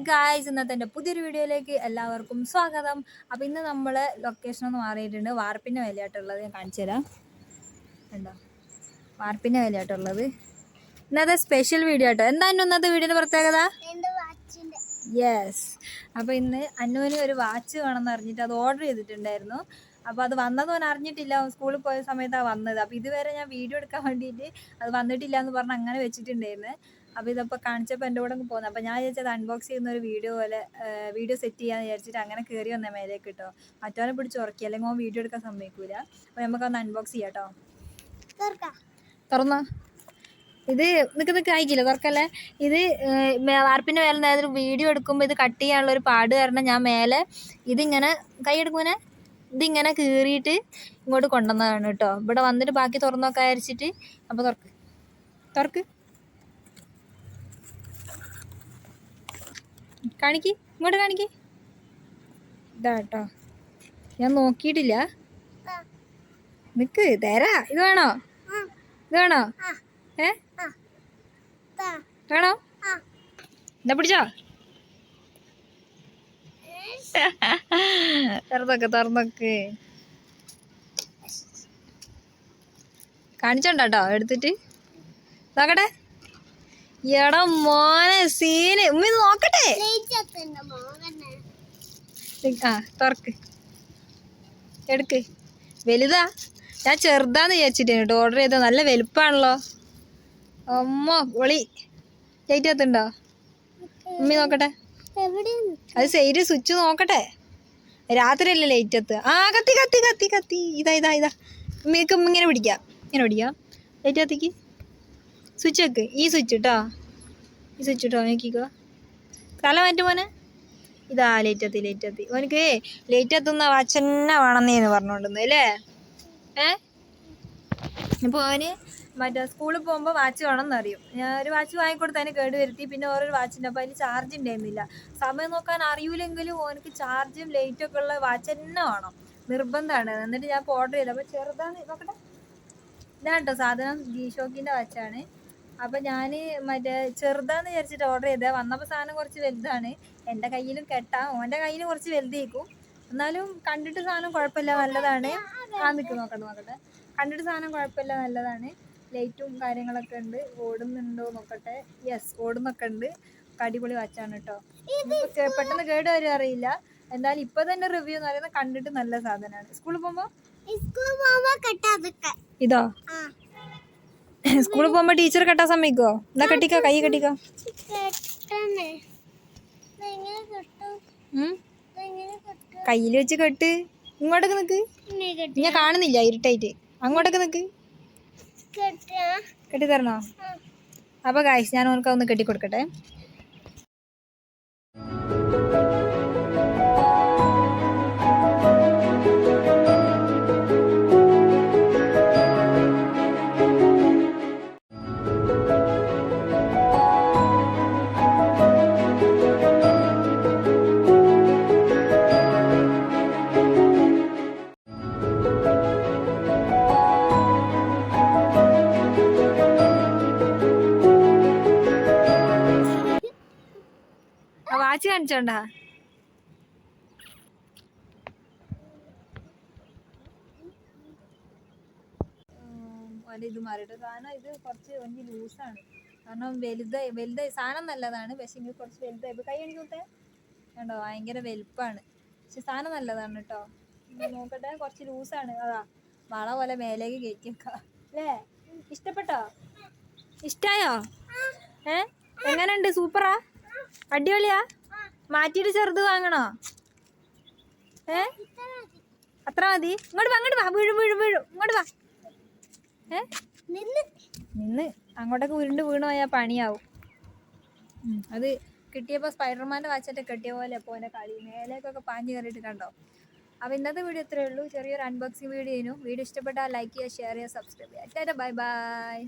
Guys, ഇന്നത്തെ എൻ്റെ പുതിയൊരു വീഡിയോയിലേക്ക് എല്ലാവർക്കും സ്വാഗതം. അപ്പോൾ ഇന്ന് നമ്മൾ ലൊക്കേഷൻ ഒന്ന് മാറിയിട്ടുണ്ട്. വാർപ്പിൻ്റെ വിലയായിട്ടുള്ളത് ഞാൻ കാണിച്ചു തരാം. ഉണ്ടോ, വാർപ്പിൻ്റെ വിലയായിട്ടുള്ളത് ഇന്നത്തെ സ്പെഷ്യൽ വീഡിയോ ആട്ടോ. എന്തായാലും ഇന്നത്തെ വീഡിയോയുടെ പ്രത്യേകത യെസ്. അപ്പോൾ ഇന്ന് അന്നുവിന് ഒരു വാച്ച് വേണമെന്ന് അറിഞ്ഞിട്ട് അത് ഓർഡർ ചെയ്തിട്ടുണ്ടായിരുന്നു. അപ്പോൾ അത് വന്നതെന്ന് അവൻ അറിഞ്ഞിട്ടില്ല. സ്കൂളിൽ പോയ സമയത്താണ് വന്നത്. അപ്പോൾ ഇതുവരെ ഞാൻ വീഡിയോ എടുക്കാൻ വേണ്ടിയിട്ട് അത് വന്നിട്ടില്ല എന്ന് പറഞ്ഞ് അങ്ങനെ വെച്ചിട്ടുണ്ടായിരുന്നു. അപ്പോൾ ഇതിപ്പോൾ കാണിച്ചപ്പോൾ എൻ്റെ കൂടെ പോകുന്നത്. അപ്പോൾ ഞാൻ വിചാരിച്ചത് അൺബോക്സ് ചെയ്യുന്ന ഒരു വീഡിയോ സെറ്റ് ചെയ്യാമെന്ന് വിചാരിച്ചിട്ട് അങ്ങനെ കയറി വന്ന മേലേക്ക് കേട്ടോ. മറ്റവനെ പിടിച്ച് ഉറക്കി, അല്ലെങ്കിൽ അവൻ വീഡിയോ എടുക്കാൻ സമ്മതിക്കൂല. അപ്പോൾ നമുക്കൊന്ന് അൺബോക്സ് ചെയ്യാം കേട്ടോ. തുറന്നോ. ഇത് നിൽക്ക് അയക്കില്ല, തുറക്കല്ലേ. ഇത് വാർപ്പിൻ്റെ മേലെ അതായത് വീഡിയോ എടുക്കുമ്പോൾ ഇത് കട്ട് ചെയ്യാനുള്ള ഒരു പാട് കാരണം ഞാൻ മേലെ ഇതിങ്ങനെ കൈ എടുക്കുമോനെ ഇതിങ്ങനെ കീറിയിട്ട് ഇങ്ങോട്ട് കൊണ്ടുവന്നതാണ് കേട്ടോ. ഇവിടെ വന്നിട്ട് ബാക്കി തുറന്നൊക്കെ അയച്ചിട്ട്. അപ്പോൾ തുറക്ക് കാണിക്ക്, ഇങ്ങോട്ട് കാണിക്ക്. ഇതാ കേട്ടോ, ഞാൻ നോക്കിയിട്ടില്ല. നിക്ക് തരാ. ഇത് വേണോ? വേണോ? എന്താ പിടിച്ചോ? തുറന്നൊക്കെ കാണിച്ചോണ്ടോ എടുത്തിട്ട് നോക്കട്ടെ. എടാ മോനെ സീന്, ഉമ്മ നോക്കട്ടെ. തുറക്ക്, എടുക്ക്. വലുതാ? ഞാൻ ചെറുതാന്ന് വിചാരിച്ചിട്ടേ കേട്ടോ ഓർഡർ ചെയ്തത്. നല്ല വലുപ്പാണല്ലോ. അമ്മ ഒളി. ലൈറ്റ് കത്തുണ്ടോ? ഉമ്മി നോക്കട്ടെ. അത് സൈഡ് സ്വിച്ച് നോക്കട്ടെ. രാത്രിയല്ലേ ലൈറ്റ് കത്ത്. കത്തി കത്തി കത്തി കത്തി. ഇതാ ഉമ്മിക്ക് ഇങ്ങനെ പിടിക്കാം. ലൈറ്റ് കത്തിക്ക്. സ്വിച്ച് വെക്ക്. ഈ സ്വിച്ച് കേട്ടോ, നോക്കിക്കോ. തല മാറ്റും മോനെ. ഇതാ ലൈറ്റ് കത്തി. ഓനക്ക് ലൈറ്റ് കത്തുന്ന വാച്ച് തന്നെ വേണമെന്നേന്ന് പറഞ്ഞോണ്ടെന്ന് അല്ലേ. ഇപ്പോൾ അവന് മറ്റേ സ്കൂളിൽ പോകുമ്പോൾ വാച്ച് വേണമെന്ന് അറിയും. ഞാൻ ഒരു വാച്ച് വാങ്ങിക്കൊടുത്ത് അതിന് കേട് വരുത്തി. പിന്നെ ഓരോ വാച്ചിൻ്റെ അപ്പോൾ അതിന് ചാർജ് ഉണ്ടായിരുന്നില്ല. സമയം നോക്കാൻ അറിയില്ലെങ്കിലും ഓനക്ക് ചാർജും ലൈറ്റൊക്കെ ഉള്ള വാച്ച് തന്നെ വേണം, നിർബന്ധമാണ്. എന്നിട്ട് ഞാൻ ഇപ്പോൾ ഓർഡർ ചെയ്തത്. അപ്പോൾ ചെറുതാന്ന് നോക്കട്ടെ. ഇതാണ് കേട്ടോ സാധനം. G-Shockൻ്റെ വാച്ചാണ്. അപ്പം ഞാൻ മറ്റേ ചെറുതാന്ന് വിചാരിച്ചിട്ട് ഓർഡർ ചെയ്തത്. വന്നപ്പോൾ സാധനം കുറച്ച് വലുതാണ്. എൻ്റെ കയ്യിലും കെട്ടാം, ഓൻ്റെ കയ്യിലും കുറച്ച് വലുതേക്കും. എന്നാലും കണ്ടിട്ട് സാധനം കുഴപ്പമില്ല, നല്ലതാണ്. നോക്കട്ടെ. കണ്ടിട്ട് സാധനം കുഴപ്പമില്ല, നല്ലതാണ്. ലൈറ്റും കാര്യങ്ങളൊക്കെ ഉണ്ട്. ഓടുന്നുണ്ടോ നോക്കട്ടെ. യെസ്, ഓടുന്നൊക്കെ ഉണ്ട്. അടിപൊളി വാച്ചാണ് കേട്ടോ. പെട്ടെന്ന് കേട് വരും അറിയില്ല. എന്തായാലും ഇപ്പൊ തന്നെ റിവ്യൂ എന്ന് പറയുന്നത് കണ്ടിട്ട് നല്ല സാധനമാണ്. സ്കൂളിൽ പോകുമ്പോ ഇതോ സ്കൂളിൽ പോകുമ്പോ ടീച്ചർ കെട്ടാൻ സമ്മതിക്കോ? എന്നാ കെട്ടിക്കോ, കൈ കെട്ടിക്കോ. കയ്യിൽ വെച്ച് കെട്ട്. ഇങ്ങോട്ടൊക്കെ നിക്ക്. ഞാൻ കാണുന്നില്ല ഇരുട്ടായിട്ട്. അങ്ങോട്ടൊക്കെ നിക്ക്. കെട്ടിത്തരണോ? അപ്പൊ ഗായ്സ് ഞാൻ ഓനക്ക് ഒന്ന് കെട്ടിക്കൊടുക്കട്ടെ. വാച്ച് കാണിച്ചോണ്ടാ. ഇത് മാറിയിട്ട് സാധനം ഇത് കുറച്ച് വലിയ ലൂസാണ്. കാരണം വലുതായി സാധനം നല്ലതാണ്. പക്ഷെ ഇങ്ങനെ കുറച്ച് വലുതായി. ഇപ്പൊ കൈ കാണിക്കട്ടെ. കണ്ടോ, ഭയങ്കര വലുപ്പാണ്. പക്ഷെ സാധനം നല്ലതാണ് കേട്ടോ. നോക്കട്ടെ, കുറച്ച് ലൂസാണ്. അതാ വള പോലെ മേലേക്ക് കയറ്റിയേക്കാം അല്ലേ. ഇഷ്ടപ്പെട്ടോ? ഇഷ്ടായോ? എങ്ങനെയുണ്ട്? സൂപ്പറാ? അടിപൊളിയാ? മാറ്റിയിട്ട് ചെറുത് വാങ്ങണോ? അത്ര മതി? ഇങ്ങോട്ട് വാ. വീഴും. ഇങ്ങോട്ട് വാ. നിന്ന് അങ്ങോട്ടൊക്കെ ഉരുണ്ട് വീണ് പോയാൽ പണിയാവും. അത് കിട്ടിയപ്പോൾ സ്പൈഡർമാൻ്റെ വാച്ചൊക്കെ കെട്ടിയ പോലെ അപ്പോൾ എൻ്റെ കളി മേലേക്കൊക്കെ പാഞ്ഞ് കയറിയിട്ട് കണ്ടോ. അപ്പോൾ ഇന്നത്തെ വീഡിയോ ഇത്രയേ ഉള്ളൂ. ചെറിയൊരു അൺബോക്സിങ് വീഡിയോ ഇഷ്ടപ്പെട്ടാൽ ലൈക്ക് ചെയ്യുക, ഷെയർ ചെയ്യുക, സബ്സ്ക്രൈബ് ചെയ്യുക. ബൈ.